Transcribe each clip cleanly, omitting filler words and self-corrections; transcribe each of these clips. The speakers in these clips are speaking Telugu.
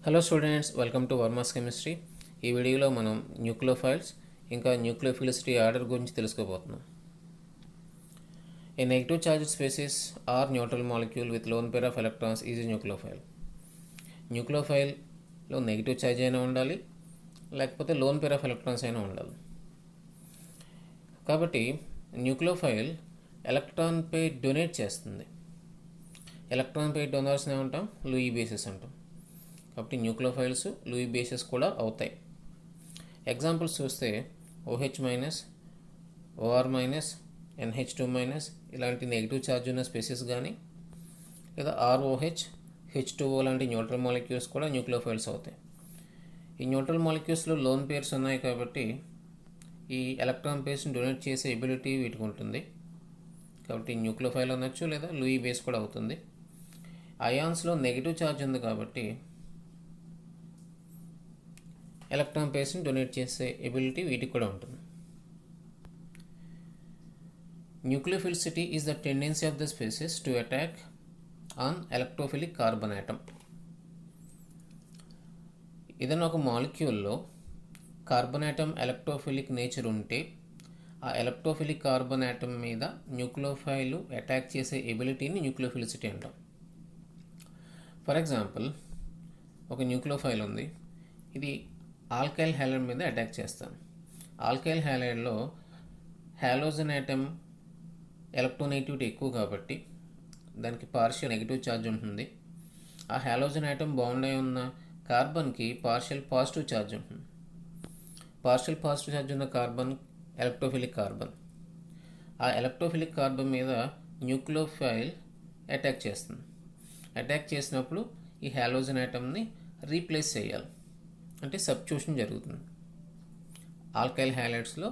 Hello students, welcome to Varma's chemistry. ఈ వీడియోలో మనం న్యూక్లియోఫైల్స్ ఇంకా న్యూక్లియోఫిలిసిటీ ఆర్డర్ గురించి తెలుసుకోబోతున్నాం. A negative charged species or neutral molecule with lone pair of electrons is nucleophile. న్యూక్లియోఫైల్లో నెగిటివ్ ఛార్జ్ అయినా ఉండాలి, లేకపోతే లోన్ పేర్ ఆఫ్ ఎలక్ట్రాన్స్ అయినా ఉండాలి. కాబట్టి న్యూక్లియోఫైల్ ఎలక్ట్రాన్ పెయిర్ డొనేట్ చేస్తుంది. ఎలక్ట్రాన్ పెయిర్ డొనర్స్ని ఏమంటాం? లూయి బేసెస్ అంటాం. కాబట్టి న్యూక్లియోఫైల్స్ లూయి బేసెస్ కూడా అవుతాయి. ఎగ్జాంపుల్స్ చూస్తే OH minus, OR minus, NH2 minus ఇలాంటి నెగిటివ్ ఛార్జ్ ఉన్న స్పీసీస్ కానీ, లేదా ROH, H2O లాంటి న్యూట్రల్ మాలిక్యూల్స్ కూడా న్యూక్లియోఫైల్స్ అవుతాయి. ఈ న్యూట్రల్ మాలిక్యూల్స్లో లోన్ పేర్స్ ఉన్నాయి కాబట్టి ఈ ఎలక్ట్రాన్ పేర్స్ని డొనేట్ చేసే ఎబిలిటీ వీటికి ఉంటుంది. కాబట్టి న్యూక్లియోఫైల్ అనొచ్చు, లేదా లూయి బేస్ కూడా అవుతుంది. అయాన్స్లో నెగిటివ్ ఛార్జ్ ఉంది కాబట్టి ఎలక్ట్రాన్ పేర్స్ని డొనేట్ చేసే ఎబిలిటీ వీటికి కూడా ఉంటుంది. Nucleophilicity is the tendency of the species to attack on electrophilic carbon atom. ఏదైనా ఒక మాలిక్యూల్లో కార్బన్ ఆటమ్ ఎలక్ట్రోఫిలిక్ నేచర్ ఉంటే ఆ ఎలక్ట్రోఫిలిక్ కార్బన్ ఆటమ్ మీద న్యూక్లియోఫైల్ అటాక్ చేసే ఎబిలిటీని న్యూక్లియోఫిలిసిటీ అంటాం. ఫర్ ఎగ్జాంపుల్, ఒక న్యూక్లియోఫైల్ ఉంది, ఇది ఆల్కైల్ హ్యాలైడ్ మీద అటాక్ చేస్తాం. ఆల్కైల్ హ్యాలైడ్లో హాలోజన్ ఆటమ్ ఎలక్ట్రోనెగటివిటీ ఎక్కువ కాబట్టి దానికి పార్షియల్ నెగిటివ్ ఛార్జ్ ఉంటుంది. ఆ హాలోజన్ ఆటమ్ బాండ్ అయి ఉన్న కార్బన్కి పార్షియల్ పాజిటివ్ ఛార్జ్ ఉంటుంది. పార్షియల్ పాజిటివ్ ఛార్జ్ ఉన్న కార్బన్ ఎలక్ట్రోఫిలిక్ కార్బన్. ఆ ఎలక్ట్రోఫిలిక్ కార్బన్ మీద న్యూక్లియోఫైల్ అటాక్ చేస్తుంది. అటాక్ చేసినప్పుడు ఈ హాలోజన్ ఆటమ్ని రీప్లేస్ చేయాలి, అంటే సబ్స్టిట్యూషన్ జరుగుతుంది. ఆల్కైల్ హ్యాలైడ్స్లో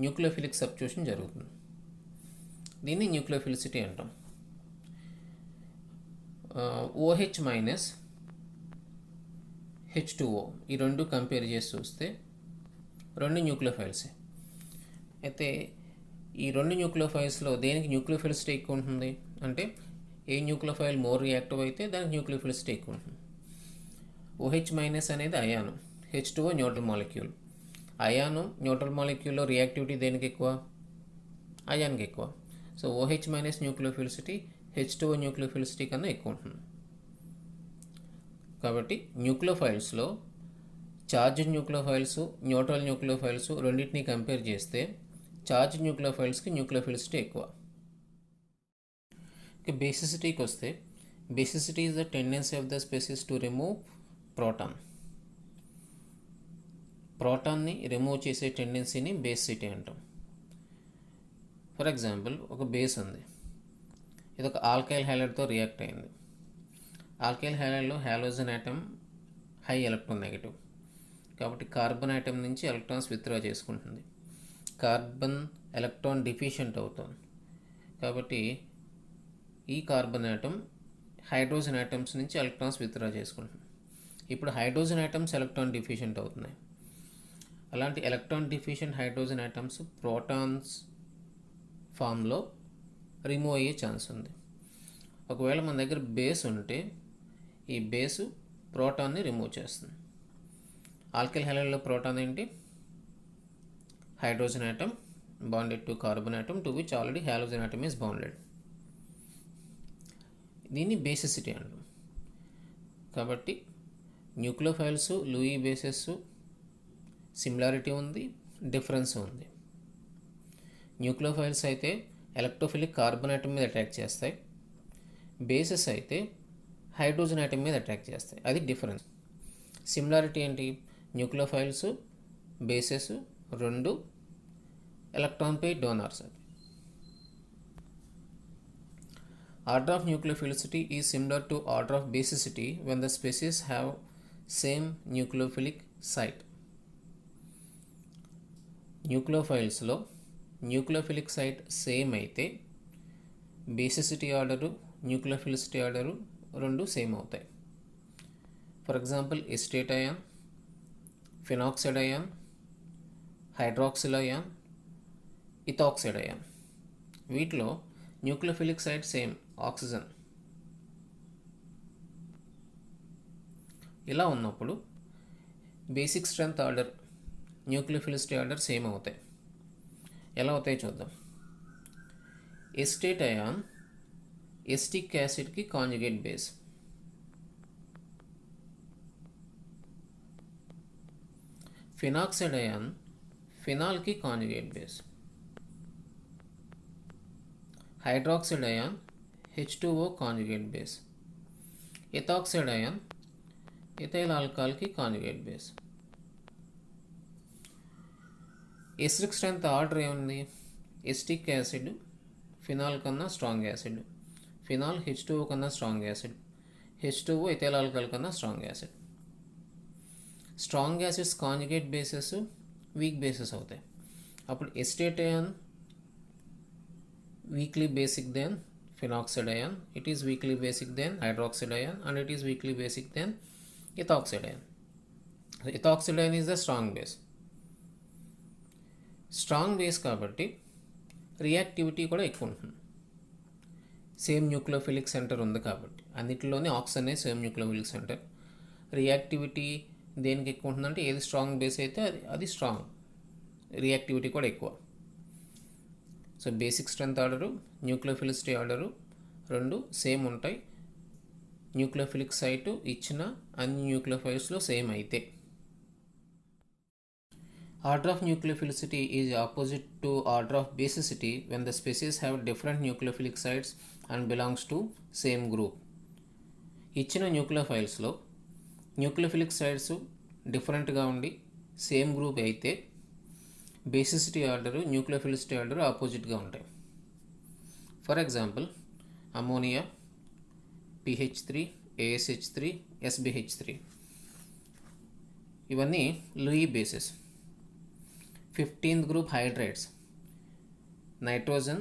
న్యూక్లియోఫిలిక్ సబ్స్టిట్యూషన్ జరుగుతుంది. దీన్ని న్యూక్లియోఫిలిసిటీ అంటాం. OH మైనస్, H2O ఈ రెండు కంపేర్ చేసి చూస్తే రెండు న్యూక్లియోఫైల్సే. అయితే ఈ రెండు న్యూక్లియోఫైల్స్లో దేనికి న్యూక్లియోఫిలిసిటీ ఎక్కువ ఉంటుంది అంటే, ఏ న్యూక్లియోఫైల్ మోర్ రియాక్టివ్ అయితే దానికి న్యూక్లియోఫిలిసిటీ ఎక్కువ ఉంటుంది. OH మైనస్ అనేది ion, H2O neutral molecule. Ion neutral మాలిక్యూల్లో రియాక్టివిటీ దేనికి ఎక్కువ? అయాన్కి ఎక్కువ. So OH minus nucleophilicity H2O nucleophilicity కన్నా ఎక్కువ ఉంటుంది. కాబట్టి న్యూక్లియోఫైల్స్లో చార్జ్ న్యూక్లియోఫైల్స్, న్యూట్రల్ న్యూక్లియోఫైల్స్ రెండింటినీ కంపేర్ చేస్తే చార్జ్ న్యూక్లియోఫైల్స్కి న్యూక్లియోఫిలిసిటీ ఎక్కువ. ఇక బేసిసిటీకి వస్తే, basicity is the tendency of the species to remove proton. ప్రోటాన్ని రిమూవ్ చేసే టెండెన్సీని బేసిసిటీ అంటాం. ఫర్ ఎగ్జాంపుల్, ఒక బేస్ ఉంది, ఇది ఒక ఆల్కైల్ హ్యాలైడ్తో రియాక్ట్ అయింది. Alkyl హ్యాలైడ్లో halogen atom high electron negative కాబట్టి కార్బన్ ఆటమ్ నుంచి ఎలక్ట్రాన్స్ విత్డ్రా చేసుకుంటుంది. కార్బన్ ఎలక్ట్రాన్ డిఫిషియంట్ అవుతుంది కాబట్టి ఈ కార్బన్ ఆటమ్ హైడ్రోజన్ ఆటమ్స్ నుంచి ఎలక్ట్రాన్స్ విత్డ్రా చేసుకుంటుంది. ఇప్పుడు హైడ్రోజన్ ఆటమ్స్ ఎలక్ట్రాన్ డిఫిషియంట్ అవుతున్నాయి. అలాంటి electron deficient hydrogen atoms protons ఫామ్లో రిమూవ్ అయ్యే ఛాన్స్ ఉంది. ఒకవేళ మన దగ్గర బేస్ ఉంటే ఈ బేసు ప్రోటాన్ని రిమూవ్ చేస్తుంది. ఆల్కైల్ హ్యాలైడ్లో ప్రోటాన్ ఏంటి? Hydrogen atom bonded to carbon atom to which already halogen atom is bonded. దీన్ని బేసిసిటీ అంటాం. కాబట్టి న్యూక్లియోఫైల్స్, లూయి బేసెస్ సిమిలారిటీ ఉంది, డిఫరెన్స్ ఉంది. న్యూక్లియోఫైల్స్ అయితే ఎలక్ట్రోఫిలిక్ కార్బన్ ఆటమ్ మీద అటాక్ చేస్తాయి, బేసెస్ అయితే హైడ్రోజన్ ఆటమ్ మీద అటాక్ చేస్తాయి. అది డిఫరెన్స్. సిమిలారిటీ ఏంటి? న్యూక్లియోఫైల్స్, బేసెస్ రెండు electron pair donors. Order of nucleophilicity is similar to order of basicity when the species have same nucleophilic site. న్యూక్లియోఫైల్స్లో న్యూక్లియోఫిలిక్ సైట్ సేమ్ అయితే బేసిసిటీ ఆర్డరు, న్యూక్లియోఫిలిసిటీ ఆర్డరు రెండు సేమ్ అవుతాయి. For example, acetate ion, phenoxide ion, hydroxyl ion, ethoxide ion, వీటిలో న్యూక్లియోఫిలిక్ సైట్ సేమ్, ఆక్సిజన్. ఇలా ఉన్నప్పుడు basic strength order, nucleophilicity order same అవుతాయి. ఎలా అవుతాయి చూద్దాం. ఎస్టేట్ అయాన్ ఎస్టిక్ యాసిడ్కి కాంజుగేట్ బేస్, ఫినాక్సైడ్ అయాన్ ఫినాల్కి conjugate base, hydroxide ion H2O conjugate base, ethoxide ion ethyl ఆల్కహాల్కి conjugate base. Acidic strength order ఏముంది? ఎస్టిక్ యాసిడ్ ఫినాల్ కన్నా స్ట్రాంగ్ యాసిడ్, ఫినాల్ H2O కన్నా strong acid, H2O ethyl alcohol కన్నా strong acid. Strong acids conjugate bases weak bases అవుతాయి. అప్పుడు acetate ion weakly basic than phenoxide ion, it is weakly basic than hydroxide ion, and it is weakly basic than ethoxide ion. So, ethoxide ion is the strong base. Strong base కాబట్టి రియాక్టివిటీ కూడా ఎక్కువ ఉంటుంది. సేమ్ న్యూక్లియోఫిలిక్ సెంటర్ ఉంది కాబట్టి, అన్నిటిలోనే ఆక్సిజన్ అనేది సేమ్ న్యూక్లియోఫిలిక్ సెంటర్. రియాక్టివిటీ దేనికి ఎక్కువ ఉంటుందంటే ఏది స్ట్రాంగ్ బేస్ అయితే అది స్ట్రాంగ్, రియాక్టివిటీ కూడా ఎక్కువ. So basic strength order, nucleophilicity order రెండు సేమ్ ఉంటాయి. న్యూక్లియోఫిలిక్ సైటు ఇచ్చిన అన్ని న్యూక్లియోఫైల్స్లో సేమ్ అయితే. Order of nucleophilicity is opposite to order of basicity when the species have different nucleophilic sites and belongs to same group. ఇచ్చిన న్యూక్లియోఫైల్స్లో న్యూక్లియోఫిలిక్ సైట్స్ డిఫరెంట్గా ఉండి సేమ్ గ్రూప్ అయితే బేసిసిటీ ఆర్డరు, న్యూక్లియోఫిలిసిటీ ఆర్డరు ఆపోజిట్గా ఉంటాయి. For example ammonia, PH3, ASH3, SBH3 ఇవన్నీ Lewis bases. 15th group hydrides nitrogen,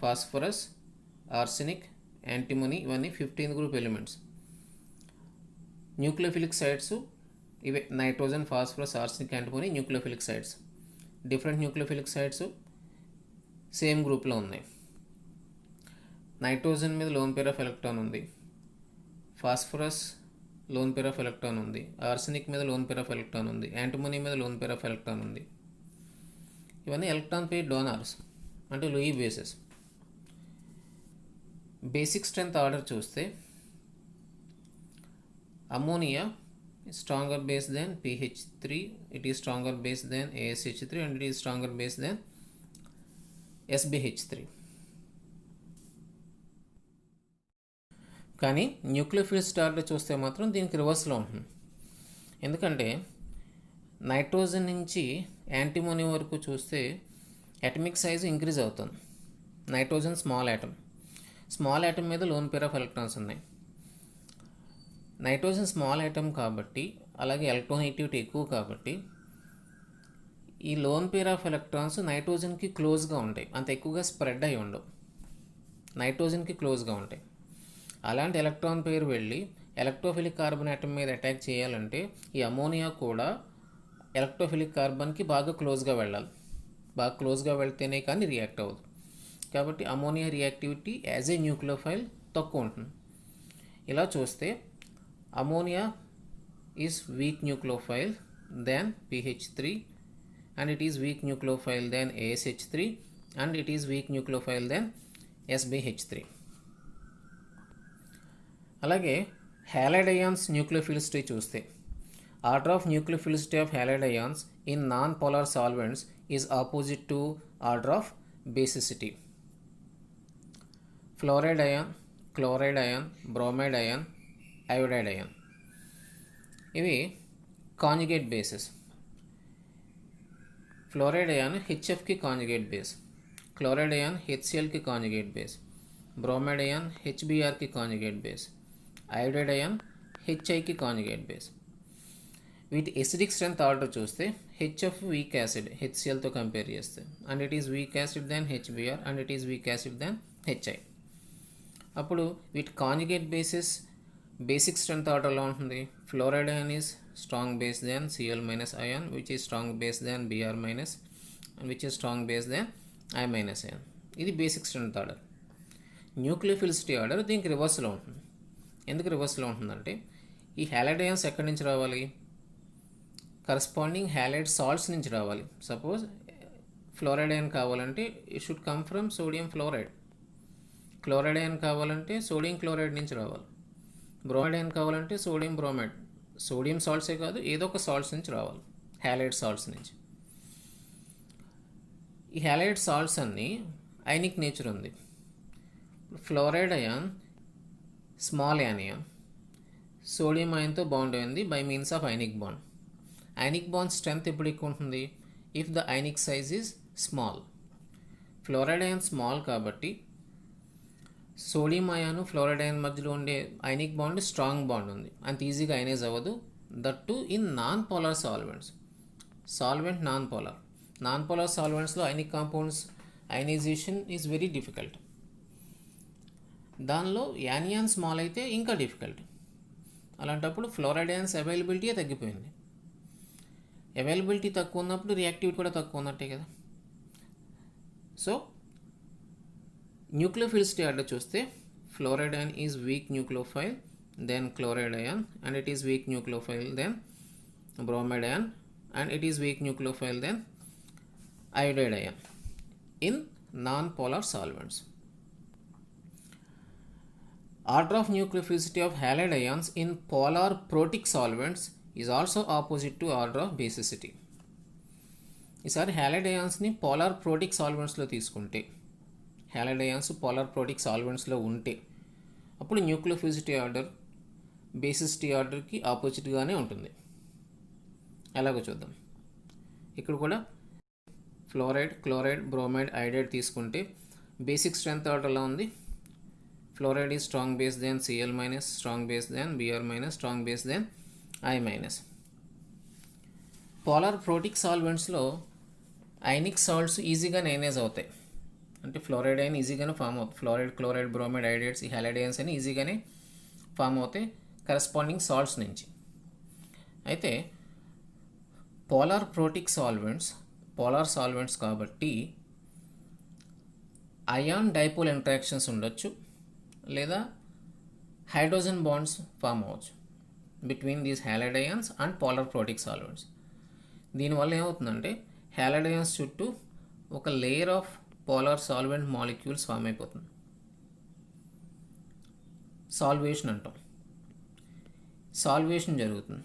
phosphorus, arsenic, antimony ఇవన్నీ 15th group elements. Nucleophilic sites ఇవే nitrogen, phosphorus, arsenic, antimony nucleophilic sites. Different nucleophilic sites same గ్రూప్లో ఉన్నాయి. నైట్రోజన్ మీద లోన్ పేర్ ఆఫ్ ఎలక్ట్రాన్ ఉంది, phosphorus lone pair of electron ఉంది, ఆర్సెనిక్ మీద లోన్ పేర్ ఆఫ్ ఎలక్ట్రాన్ ఉంది, యాంటిమోనీ మీద లోన్ పేర్ ఆఫ్ ఎలక్ట్రాన్ ఉంది. ఇవన్నీ ఎలక్ట్రాన్ పేర్ డోనార్స్ అంటే Lewis bases. Basic strength order చూస్తే ammonia stronger base than PH3, it is stronger base than ASH3, and it is stronger base than SBH3. కానీ న్యూక్లియోఫిలిసిటీ ఆర్డర్ చూస్తే మాత్రం దీనికి రివర్స్లో ఉంటుంది. ఎందుకంటే నైట్రోజన్ నుంచి యాంటిమోనీ వరకు చూస్తే అటమిక్ సైజు ఇంక్రీజ్ అవుతుంది. నైట్రోజన్ స్మాల్ యాటమ్ మీద లోన్ పేర్ ఆఫ్ ఎలక్ట్రాన్స్ ఉన్నాయి. నైట్రోజన్ స్మాల్ ఐటమ్ కాబట్టి, అలాగే ఎలక్ట్రోనెగటివిటీ ఎక్కువ కాబట్టి ఈ లోన్ పేర్ ఆఫ్ ఎలక్ట్రాన్స్ నైట్రోజన్కి క్లోజ్గా ఉంటాయి, అంత ఎక్కువగా స్ప్రెడ్ అయి ఉండవు, నైట్రోజన్కి క్లోజ్గా ఉంటాయి. అలాంటి ఎలక్ట్రాన్ పేరు వెళ్ళి ఎలక్ట్రోఫిలిక్ కార్బన్ ఆటమ్ మీద అటాక్ చేయాలంటే ఈ అమోనియా కూడా ఎలక్ట్రోఫిలిక్ కార్బన్కి బాగా క్లోజ్గా వెళ్ళాలి. బాగా క్లోజ్గా వెళ్తేనే కానీ రియాక్ట్ అవ్వదు. కాబట్టి ammonia reactivity as a nucleophile తక్కువ ఉంటుంది. ఇలా చూస్తే ammonia is weak nucleophile than PH3, and it is weak nucleophile than ASH3, and it is weak nucleophile than SBH3. అలాగే హ్యాలైడ్ అయాన్స్ న్యూక్లియోఫిలిసిటీ చూస్తే order of nucleophilicity of halide ions in non polar solvents is opposite to order of basicity. Fluoride ion, chloride ion, bromide ion, iodide ion ఇవి కాంజుగేట్ బేసెస్. ఫ్లోరైడ్ అయాన్ HFకి కాంజుగేట్ బేస్, క్లోరైడ్ అయాన్ HClకి కాంజుగేట్ బేస్, బ్రోమైడ్ అయాన్ HBrకి కాంజుగేట్ బేస్, అయోడైడ్ అయాన్ HIకి కాంజుగేట్ బేస్. వీటి ఎసిడిక్ స్ట్రెంత్ ఆర్డర్ చూస్తే HF వీక్ యాసిడ్ HClతో కంపేర్ చేస్తే, and it is weak acid than HBr, and it is weak acid than HI. అప్పుడు వీటి కాంజుగేట్ బేసెస్ బేసిక్ స్ట్రెంత్ ఆర్డర్లో ఉంటుంది. Fluoride ion is strong base than Cl minus ion, which is strong base than Br minus, and which is strong base than I minus ion. ఇది basic strength order. Nucleophilicity order దీనికి రివర్స్లో ఉంటుంది. ఎందుకు రివర్స్లో ఉంటుందంటే ఈ హ్యాలైడ్ అయాన్స్ ఎక్కడి నుంచి రావాలి? కరస్పాండింగ్ హ్యాలైడ్ సాల్ట్స్ నుంచి రావాలి. సపోజ్ ఫ్లోరైడ్ అయాన్ కావాలంటే it should come from sodium fluoride. Chloride ion కావాలంటే సోడియం క్లోరైడ్ నుంచి రావాలి. బ్రోమైడ్ అయాన్ కావాలంటే సోడియం బ్రోమైడ్. సోడియం సాల్ట్సే కాదు, ఏదో ఒక సాల్ట్స్ నుంచి రావాలి, హ్యాలైడ్ సాల్ట్స్ నుంచి. ఈ హ్యాలైడ్ సాల్ట్స్ అన్నీ ఐనిక్ నేచర్ ఉంది. Fluoride ion small anion sodium అయాన్తో బాండ్ అయింది by means of ionic bond. Ionic bond strength ఎప్పుడు ఎక్కువ ఉంటుంది? If the ionic size is small. Fluoride ion small కాబట్టి సోడియం అయాను ఫ్లోరైడ్ అయాన్ మధ్యలో ఉండే ఐనిక్ బాండ్ స్ట్రాంగ్ బాండ్ ఉంది, అంత ఈజీగా అయనైజ్ అవ్వదు. That too in non polar solvents. Solvent non polar. Non polar సాల్వెంట్స్లో ionic compounds ionisation is very difficult. దానిలో యానియాన్ స్మాల్ అయితే ఇంకా డిఫికల్ట్. అలాంటప్పుడు ఫ్లోరైడ్ అయాన్స్ అవైలబిలిటీ తగ్గిపోయింది. అవైలబిలిటీ తక్కువ ఉన్నప్పుడు రియాక్టివిటీ కూడా తక్కువ ఉన్నట్టే కదా. సో న్యూక్లియోఫిలిసిటీ ఆర్డర్ చూస్తే fluoride ion is weak nucleophile, then chloride ion, and it is weak nucleophile, then bromide ion, and it is weak nucleophile then iodide ion in non-polar solvents. Order of nucleophilicity of halide ions in polar protic solvents is also opposite to order of basicity. ఈసారి హ్యాలైడ్ అయాన్స్ని పోలార్ ప్రోటిక్ సాల్వెంట్స్లో తీసుకుంటే, హ్యాలైడ్ అయాన్స్ పోలార్ ప్రోటిక్ సాల్వెంట్స్లో ఉంటే అప్పుడు న్యూక్లియోఫిలిసిటీ ఆర్డర్ బేసిసిటీ ఆర్డర్కి ఆపోజిట్గానే ఉంటుంది. ఎలాగో చూద్దాం. ఇక్కడ కూడా ఫ్లోరైడ్, క్లోరైడ్, బ్రోమైడ్, ఐడైడ్ తీసుకుంటే బేసిక్ స్ట్రెంత్ ఆర్డర్లో ఉంది. Fluoride is strong base then Cl minus, strong base then Br minus, strong base then I minus. Polar protic సాల్వెంట్స్లో ఐనిక్ సాల్ట్స్ ఈజీగా అయనైజ్ అవుతాయి. అంటే ఫ్లోరైడ్ అయిన ఈజీగానే ఫామ్ అవుతుంది. ఫ్లోరైడ్, క్లోరైడ్, బ్రోమైడ్, ఐడైడ్స్, ఈ హ్యాలైడ్ అయాన్స్ అని ఈజీగానే ఫామ్ అవుతాయి కరస్పాండింగ్ సాల్ట్స్ నుంచి. అయితే polar protic solvents polar solvents కాబట్టి అయాన్ డైపోల్ ఇంటరాక్షన్స్ ఉండొచ్చు, లేదా హైడ్రోజన్ బాండ్స్ ఫామ్ అవ్వచ్చు between these halide ions and polar protic solvents. దీనివల్ల ఏమవుతుందంటే హ్యాలైడ్ అయాన్స్ చుట్టూ ఒక layer of polar solvent molecules form అయిపోతుంది. సాల్వేషన్ అంటాం. సాల్వేషన్ జరుగుతుంది.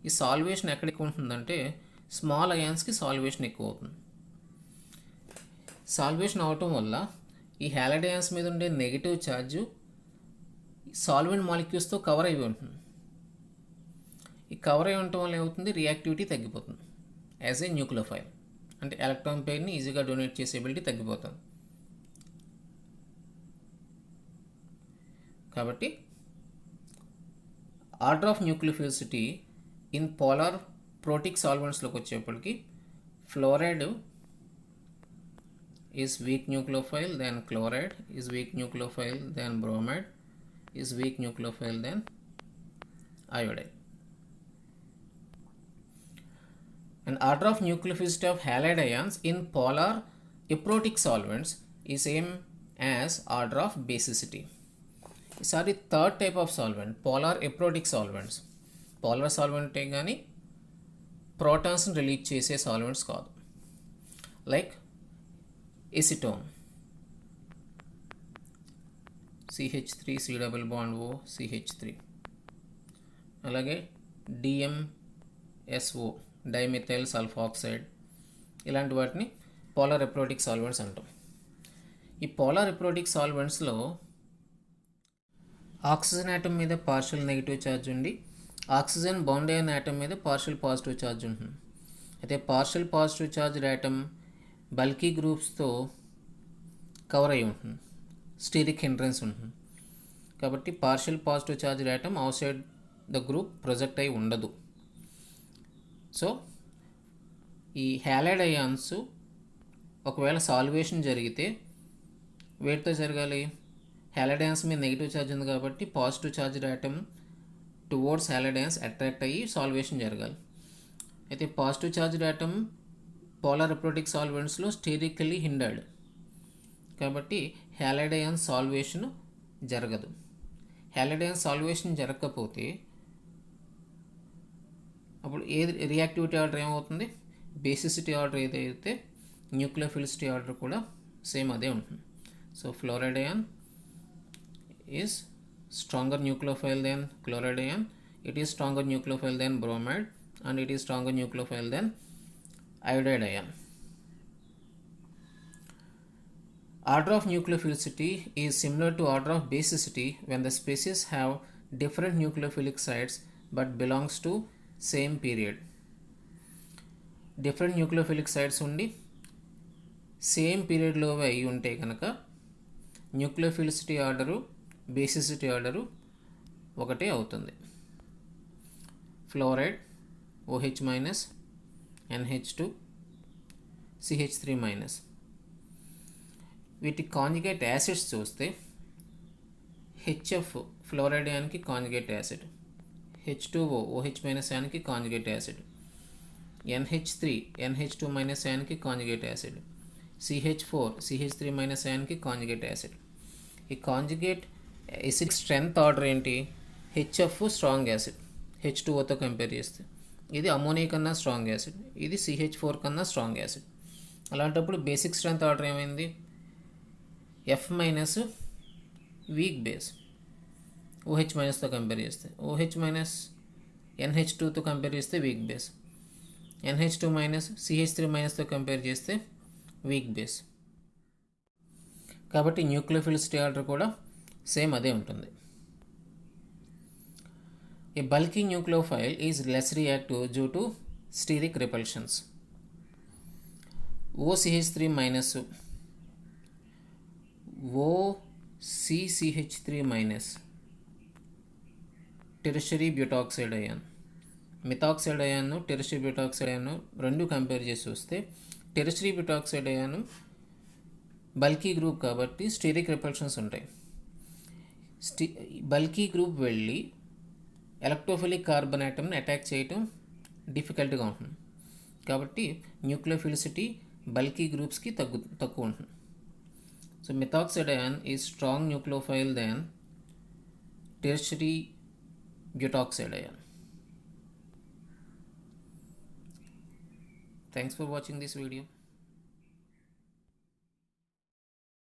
ఈ సాల్వేషన్ ఎక్కడికి ఉంటుందంటే స్మాల్ అయాన్స్కి సాల్వేషన్ ఎక్కువ అవుతుంది. సాల్వేషన్ అవటం వల్ల ఈ హ్యాలైడ్ అయాన్స్ మీద ఉండే నెగిటివ్ ఛార్జు సాల్వెంట్ మాలిక్యూల్స్తో కవర్ అయి ఉంటుంది. ఈ కవర్ అయి ఉండటం వల్ల ఏమవుతుంది? రియాక్టివిటీ తగ్గిపోతుంది యాజ్ ఏ న్యూక్లియోఫైల్. అంటే ఎలక్ట్రాన్ పెయిర్ని ఈజీగా డొనేట్ చేసే ఎబిలిటీ తగ్గిపోతుంది. కాబట్టి order of nucleophilicity in polar protic సాల్వెంట్స్లోకి వచ్చేప్పటికి fluoride is weak nucleophile, then chloride is weak nucleophile, then bromide is weak nucleophile, then iodide. And order of nucleophilicity of halide ions in polar aprotic solvents is same as order of basicity. ఈసారి third type of solvent polar aprotic solvents. Polar సాల్వెంటే కానీ ప్రోటాన్స్ని రిలీజ్ చేసే సాల్వెంట్స్ కాదు. Like acetone, CH3 C double bond O CH3. అలాగే DMSO డైమిథైల్ సల్ఫాక్సైడ్, ఇలాంటి వాటిని పోలార్ ఎప్రోటిక్ సాల్వెంట్స్ అంటాం. ఈ పోలార్ ఎప్రోటిక్ సాల్వెంట్స్లో ఆక్సిజన్ ఆటమ్ మీద పార్షియల్ నెగిటివ్ ఛార్జ్ ఉండి ఆక్సిజన్ బౌండ్ అయిన ఆటమ్ మీద పార్షియల్ పాజిటివ్ ఛార్జ్ ఉంటుంది. అయితే partial positive charge atom bulky గ్రూప్స్తో కవర్ అయి ఉంటుంది, స్టీరిక్ హిండ్రెన్స్ ఉంటుంది. కాబట్టి partial positive charge atom outside the group project అయి ఉండదు. సో ఈ హ్యాలైడ్ అయాన్స్ ఒకవేళ సాల్వేషన్ జరిగితే వేటితో జరగాలి? హ్యాలైడ్ అయాన్స్ మీద నెగిటివ్ ఛార్జ్ ఉంది కాబట్టి positive charge atom towards halide ions attract అయ్యి సాల్వేషన్ జరగాలి. అయితే positive charge atom polar aprotic సాల్వెంట్స్లో స్టెరికల్లీ హిండర్డ్ కాబట్టి హ్యాలైడ్ అయాన్స్ సాల్వేషన్ జరగదు. హ్యాలైడ్ అయాన్స్ సాల్వేషన్ జరగకపోతే అప్పుడు ఏది రియాక్టివిటీ ఆర్డర్ ఏమవుతుంది, బేసిసిటీ ఆర్డర్ ఏదైతే న్యూక్లియోఫిలిసిటీ ఆర్డర్ కూడా సేమ్ అదే ఉంటుంది. So fluoride ion is stronger nucleophile than chloride ion, it is stronger nucleophile than bromide, and it is stronger nucleophile than iodide ion. Order of nucleophilicity is similar to order of basicity when the species have different nucleophilic sites but belongs to same period. Different nucleophilic sites ఉండి సేమ్ పీరియడ్లో అయి ఉంటే కనుక న్యూక్లియోఫిలిసిటీ ఆర్డరు బేసిసిటీ ఆర్డరు ఒకటే అవుతుంది. Fluoride OH minus, NH2, CH3 minus. వీటి కాంజుగేట్ యాసిడ్స్ చూస్తే HF ఫ్లోరైడ్ యాన్కి conjugate acid, H2O OH minus యాన్కి conjugate acid, NH3 NH2 minus యాన్కి conjugate acid, CH4 CH3 minus యాన్కి కాంజుగేట్ యాసిడ్. ఈ కాంజుగేట్ యాసిడ్ స్ట్రెంత్ ఆర్డర్ ఏంటి, HF స్ట్రాంగ్ యాసిడ్ H2Oతో కంపేర్ చేస్తే, ఇది అమోనియా కన్నా స్ట్రాంగ్ యాసిడ్, ఇది CH4 కన్నా స్ట్రాంగ్ యాసిడ్. అలాంటప్పుడు బేసిక్ స్ట్రెంత్ ఆర్డర్ ఏమైంది, F minus weak base OH మైనస్తో compare చేస్తే, OH మైనస్ NH2తో కంపేర్ చేస్తే weak base, NH2 minus CH3 మైనస్తో కంపేర్ చేస్తే వీక్ బేస్. కాబట్టి న్యూక్లియోఫిలిసిటీ ఆర్డర్ కూడా సేమ్ అదే ఉంటుంది. A bulky nucleophile is less reactive due to steric repulsions. OCH3 minus OCCH3 minus tertiary butoxide ion, methoxide ion tertiary butoxide ion రెండు కంపేర్ చేసి చూస్తే tertiary butoxide ion bulky group కాబట్టి స్టెరిక్ రిపల్షన్స్ ఉంటాయి. బల్కీ గ్రూప్ వెళ్ళి ఎలక్ట్రోఫిలిక్ కార్బన్ ఆటమ్ని అటాక్ చేయటం డిఫికల్ట్గా ఉంటుంది. కాబట్టి న్యూక్లియోఫిలిసిటీ బల్కీ గ్రూప్స్కి తక్కువ ఉంటుంది. So methoxide ion is strong nucleophile than tertiary butoxide ion. Thanks for watching this video.